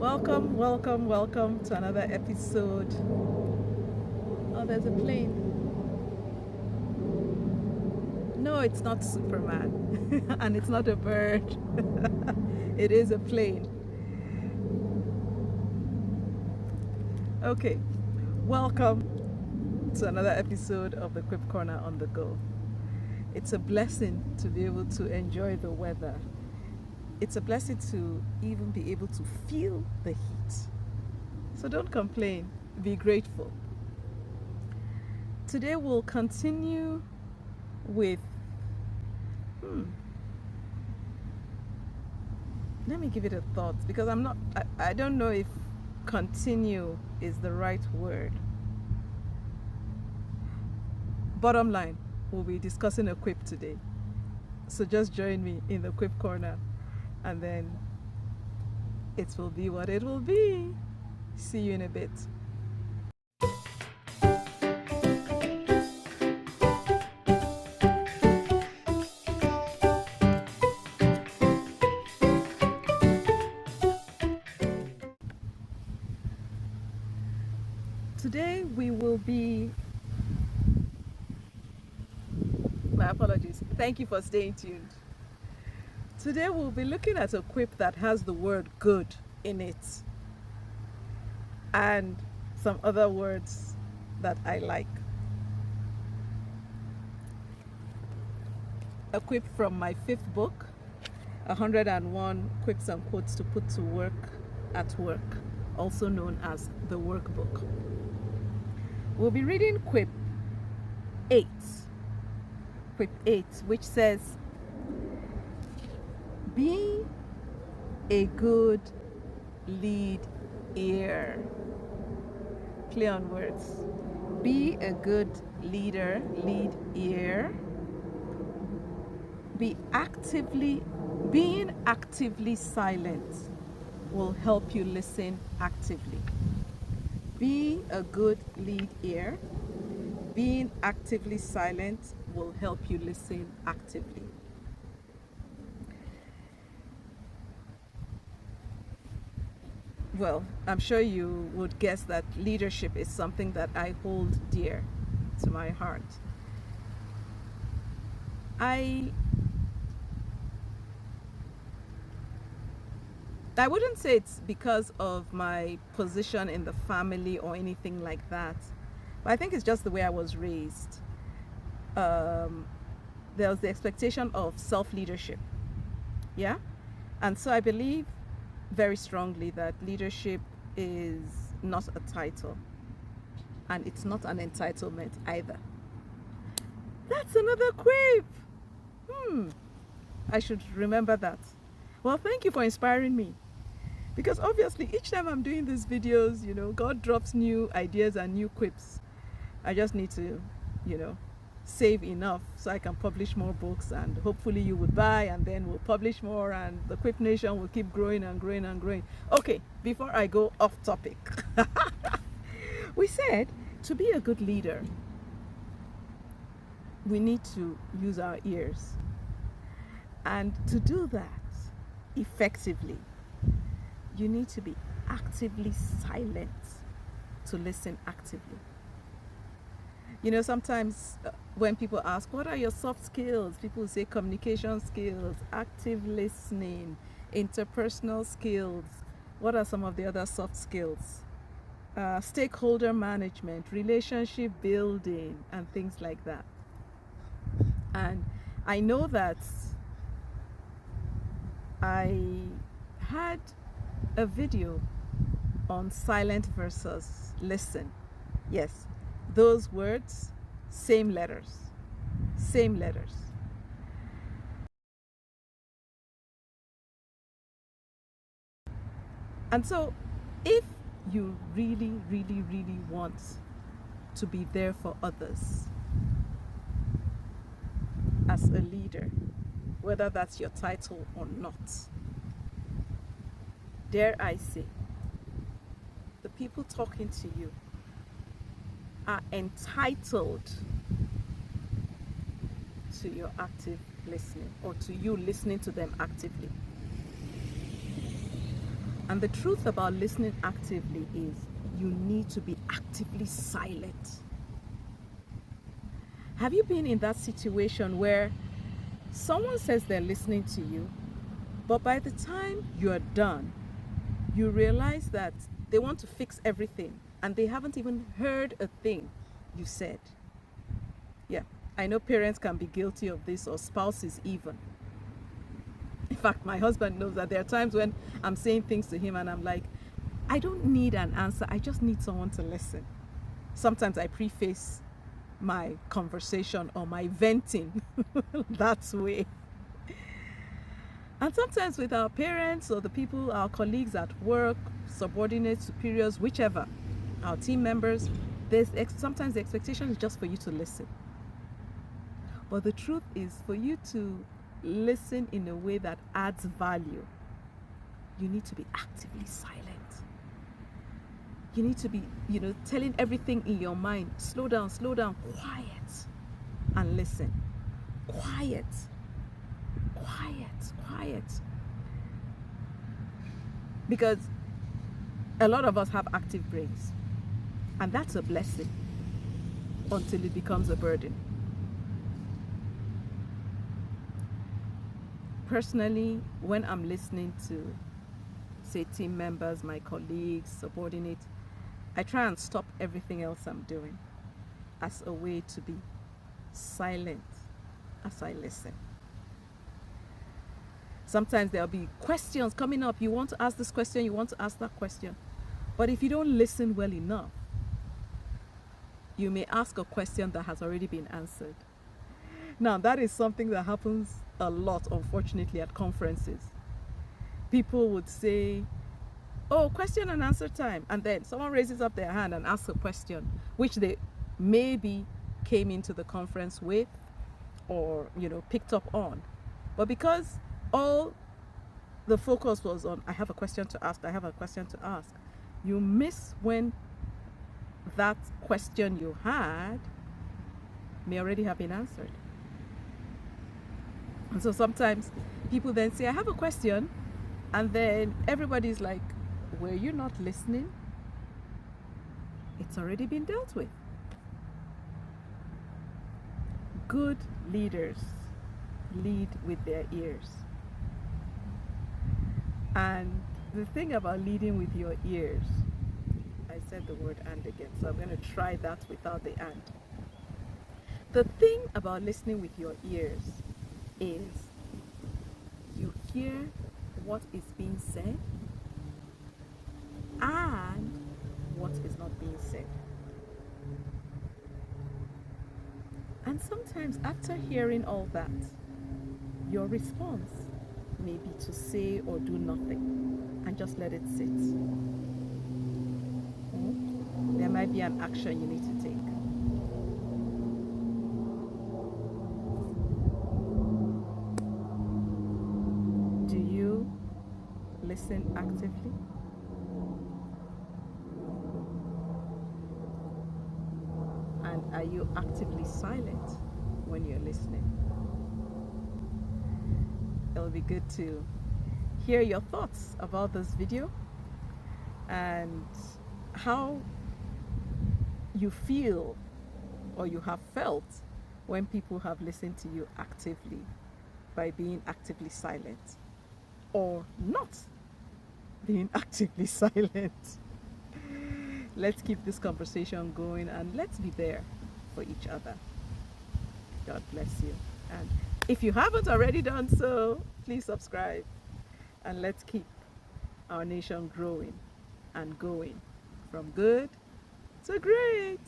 Welcome, welcome, welcome to another episode. Oh, there's a plane. No, it's not Superman. And it's not a bird. It is a plane. Okay, welcome to another episode of the Quip Corner on the Go. It's a blessing to be able to enjoy the weather. It's a blessing to even be able to feel the heat. So don't complain, be grateful. Today we'll continue with let me give it a thought because I don't know if continue is the right word. Bottom line, we'll be discussing a quip today. So just join me in the quip corner and then it will be what it will be. See you in a bit. Today we will be, my apologies, thank you for staying tuned. Today we'll be looking at a quip that has the word good in it and some other words that I like. A quip from my 5th book, 101 Quips and Quotes to Put to Work at Work, also known as the workbook. We'll be reading quip 8, which says, be a good lead ear. Play on words. Be a good leader, lead ear. Being actively silent will help you listen actively. Be a good lead ear. Being actively silent will help you listen actively. Well, I'm sure you would guess that leadership is something that I hold dear to my heart. I wouldn't say it's because of my position in the family or anything like that, but I think it's just the way I was raised. There was the expectation of self-leadership, yeah? And so I believe very strongly that leadership is not a title, and it's not an entitlement either. That's another quip! I should remember that. Well, thank you for inspiring me. Because obviously each time I'm doing these videos, God drops new ideas and new quips. I just need to, save enough so I can publish more books, and hopefully you would buy, and then we'll publish more, and the Quip Nation will keep growing and growing and growing. Okay, before I go off topic, we said to be a good leader, we need to use our ears. And to do that effectively, you need to be actively silent to listen actively. Sometimes when people ask, what are your soft skills? People say communication skills, active listening, interpersonal skills. What are some of the other soft skills? Stakeholder management, relationship building, and things like that. And I know that I had a video on silent versus listen. Yes, those words, same letters. And so if you really, really, really want to be there for others as a leader, whether that's your title or not, dare I say, the people talking to you are entitled to your active listening, or to you listening to them actively. And the truth about listening actively is you need to be actively silent. Have you been in that situation where someone says they're listening to you, but by the time you're done, you realize that they want to fix everything and they haven't even heard a thing you said? Yeah, I know parents can be guilty of this, or spouses even. In fact, my husband knows that there are times when I'm saying things to him and I'm like, I don't need an answer, I just need someone to listen. Sometimes I preface my conversation or my venting that way. And sometimes with our parents or the people, our colleagues at work, subordinates, superiors, whichever, our team members, sometimes the expectation is just for you to listen. But the truth is, for you to listen in a way that adds value, you need to be actively silent. You need to be, telling everything in your mind, slow down, quiet, and listen. Quiet. Because a lot of us have active brains, and that's a blessing until it becomes a burden. Personally, when I'm listening to, say, team members, my colleagues, subordinates, I try and stop everything else I'm doing as a way to be silent as I listen. Sometimes there'll be questions coming up. You want to ask this question, you want to ask that question. But if you don't listen well enough, you may ask a question that has already been answered. Now, that is something that happens a lot, unfortunately, at conferences. People would say, oh, question and answer time. And then someone raises up their hand and asks a question, which they maybe came into the conference with or, picked up on. But because all the focus was on, I have a question to ask, you miss when that question you had may already have been answered. And so sometimes people then say, I have a question, and then everybody's like, were you not listening? It's already been dealt with. Good leaders lead with their ears. And the thing about leading with your ears, I said the word and again, so I'm going to try that without the and. The thing about listening with your ears is you hear what is being said and what is not being said. And sometimes after hearing all that, your response may be to say or do nothing and just let it sit. There might be an action you need to take. Do you listen actively? And are you actively silent when you're listening? It'll be good to hear your thoughts about this video and how you feel or you have felt when people have listened to you actively by being actively silent or not being actively silent. Let's keep this conversation going and let's be there for each other. God bless you. And if you haven't already done so, please subscribe and let's keep our nation growing and going from good to great.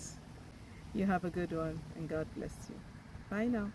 You have a good one and God bless you. Bye now.